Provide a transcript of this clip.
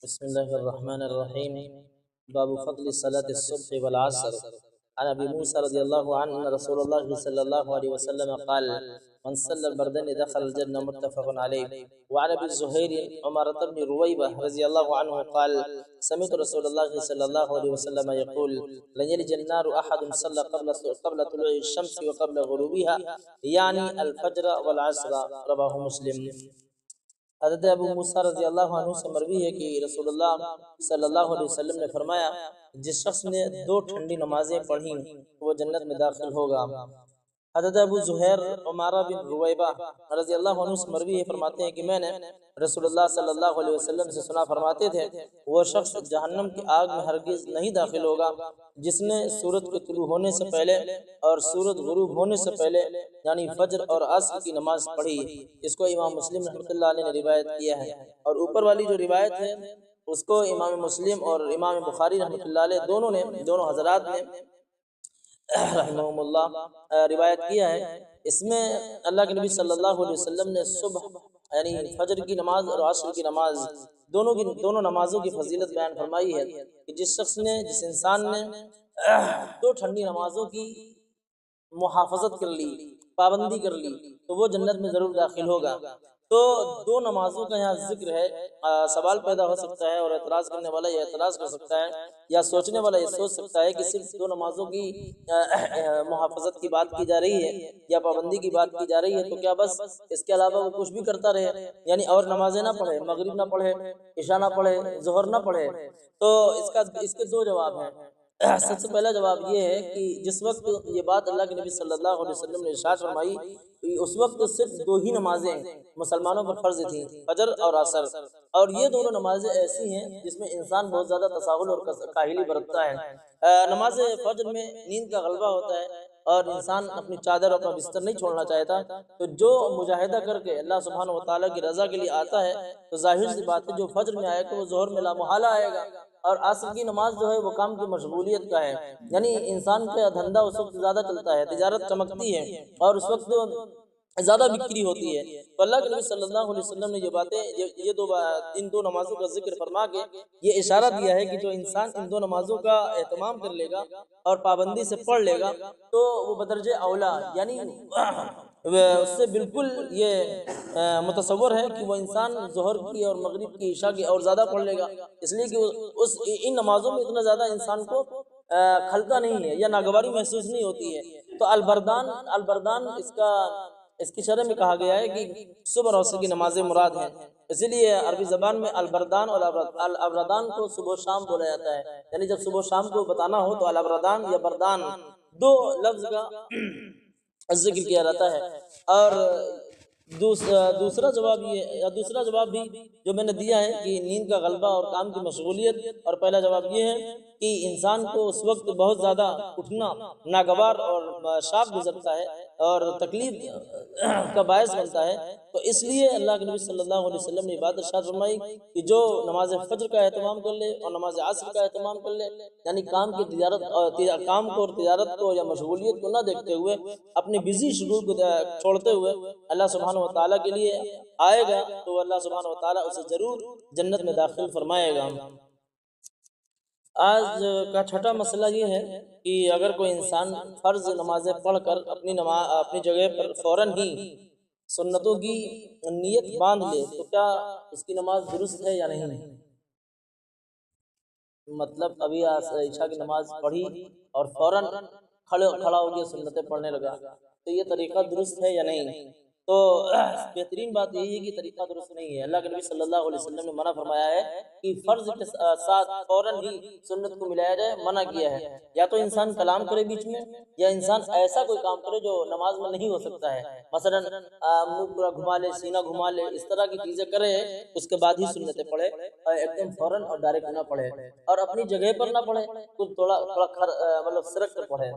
بسم الله الرحمن الرحيم. باب فضل صلاة الصبح والعصر. عن ابي موسى رضي الله عنه ان رسول الله صلى الله عليه وسلم قال: من صلى البردين دخل الجنة. متفق عليه. وعن ابي الزهير عمارة بن رويبة رضي الله عنه قال: سمعت رسول الله صلى الله عليه وسلم يقول: لن يلج النار احد صلى قبل طلوع الشمس وقبل غروبها، يعني الفجر والعصر. رواه مسلم. حضرت ابو موسیٰ رضی اللہ عنہ سے مروی ہے کہ رسول اللہ صلی اللہ علیہ وسلم نے فرمایا: جس شخص نے 2 ٹھنڈی نمازیں پڑھیں وہ جنت میں داخل ہوگا۔ حضرت ابو زہیر عمارہ بن رویبہ رضی اللہ عنہ سے مروی ہے، فرماتے ہیں کہ میں نے رسول اللہ صلی اللہ علیہ وسلم سے سنا، فرماتے تھے: وہ شخص جہنم کی آگ میں ہرگز نہیں داخل ہوگا جس نے سورج کے طلوع ہونے سے پہلے اور سورج غروب ہونے سے پہلے یعنی فجر اور عصر کی نماز پڑھی۔ اس کو امام مسلم رحمۃ اللہ علیہ نے روایت کیا ہے، اور اوپر والی جو روایت ہے اس کو امام مسلم اور امام بخاری رحمۃ اللہ علیہ دونوں حضرات نے رحمہم اللہ روایت کیا ہے۔ اس میں اللہ کے نبی صلی اللہ علیہ وسلم نے صبح یعنی فجر کی نماز اور عصر کی نماز دونوں نمازوں کی فضیلت بیان فرمائی ہے کہ جس انسان نے 2 ٹھنڈی نمازوں کی محافظت کر لی، پابندی کر لی، تو وہ جنت میں ضرور داخل ہوگا۔ تو 2 نمازوں کا یہاں ذکر ہے۔ سوال پیدا ہو سکتا ہے اور اعتراض کرنے والا یہ اعتراض کر سکتا ہے، یا سوچنے والا یہ سوچ سکتا ہے کہ صرف 2 نمازوں کی محافظت کی بات کی جا رہی ہے یا پابندی کی بات کی جا رہی ہے، تو کیا بس اس کے علاوہ وہ کچھ بھی کرتا رہے، یعنی اور نمازیں نہ پڑھے، مغرب نہ پڑھے، عشاء نہ پڑھے، ظہر نہ پڑھے؟ تو اس کے 2 جواب ہیں۔ سب سے پہلا جواب یہ ہے کہ جس وقت یہ بات اللہ کے نبی صلی اللہ علیہ وسلم نے ارشاد فرمائی، اس وقت صرف 2 ہی نمازیں مسلمانوں پر فرض تھیں، فجر اور عصر، اور یہ دونوں نمازیں ایسی ہیں جس میں انسان بہت زیادہ تساہل اور کاہلی برتتا ہے۔ نماز فجر میں نیند کا غلبہ ہوتا ہے اور انسان اپنی چادر اور اپنا بستر نہیں چھوڑنا چاہتا، تو جو مجاہدہ کر کے اللہ سبحانہ و تعالیٰ کی رضا کے لیے آتا ہے تو ظاہر سی بات ہے جو فجر میں آئے گا وہ ظہر میں لامحالہ آئے گا، اور عصر کی نماز جو ہے وہ کام کی مشغولیت کا ہے، یعنی انسان کا دھندا اس وقت زیادہ چلتا ہے، تجارت چمکتی ہے اور اس وقت زیادہ بکری ہوتی ہے۔ تو اللہ کے نبی صلی اللہ علیہ وسلم نے یہ باتیں ان 2 نمازوں کا ذکر فرما کے یہ اشارہ دیا ہے کہ جو انسان ان 2 نمازوں کا اہتمام کر لے گا اور پابندی سے پڑھ لے گا تو وہ بدرجہ اولا، یعنی اس سے بالکل یہ متصور ہے کہ وہ انسان ظہر کی اور مغرب کی عشاء کی اور زیادہ پڑھ لے گا، اس لیے کہ ان نمازوں میں اتنا زیادہ انسان کو کھلتا نہیں ہے یا ناگواری محسوس نہیں ہوتی ہے۔ تو البردان اس کی شرح میں کہا گیا ہے کہ صبح اور عصر کی نمازیں مراد ہیں، اسی لیے عربی زبان میں البردان اور الابردان کو صبح و شام بولا جاتا ہے، یعنی جب صبح و شام کو بتانا ہو تو الابردان یا بردان 2 لفظ کا ذکر کیا جاتا ہے۔ اور دوسرا جواب بھی جو میں نے دیا ہے کہ نیند کا غلبہ اور کام کی مشغولیت، اور پہلا جواب یہ ہے کہ انسان کو اس وقت بہت زیادہ اٹھنا ناگوار اور شاق گزرتا ہے اور تکلیف کا باعث بنتا ہے، تو اس لیے اللہ کے نبی صلی اللہ علیہ وسلم نے یہ بات ارشاد فرمائی کہ جو نماز فجر کا اہتمام کر لے اور نماز عصر کا اہتمام کر لے، یعنی کام کو اور تجارت کو یا مشغولیت کو نہ دیکھتے ہوئے، اپنے بزی شیڈول کو چھوڑتے ہوئے اللہ سبحانہ و تعالیٰ کے لیے آئے گا تو اللہ سبحانہ و تعالیٰ اسے ضرور جنت میں داخل فرمائے گا۔ آج کا چھٹا مسئلہ یہ ہے کہ اگر کوئی انسان فرض نمازیں پڑھ کر اپنی جگہ پر فوراً ہی سنتوں کی نیت باندھ لے تو کیا اس کی نماز درست ہے یا نہیں؟ مطلب ابھی عشاء کی نماز پڑھی اور فوراً کھڑا ہو گیا سنتیں پڑھنے لگا، تو یہ طریقہ درست ہے یا نہیں؟ تو بہترین بات یہی ہے کہ طریقہ درست نہیں ہے۔ اللہ کے نبی صلی اللہ علیہ وسلم نے منع فرمایا ہے کہ فرض کے ساتھ فوراً ہی سنت کو ملایا جائے، منع کیا ہے۔ یا تو انسان کلام کرے بیچ میں، یا انسان ایسا کوئی کام کرے جو نماز میں نہیں ہو سکتا ہے، مثلا منہ پورا گھما لے، سینہ گھما لے، اس طرح کی چیزیں کرے، اس کے بعد ہی سنتیں پڑھے، ایک دم فوراً اور ڈائریکٹ نہ پڑھے، اور اپنی جگہ پر نہ پڑھے، کچھ تھوڑا مطلب سرک کر پڑھے۔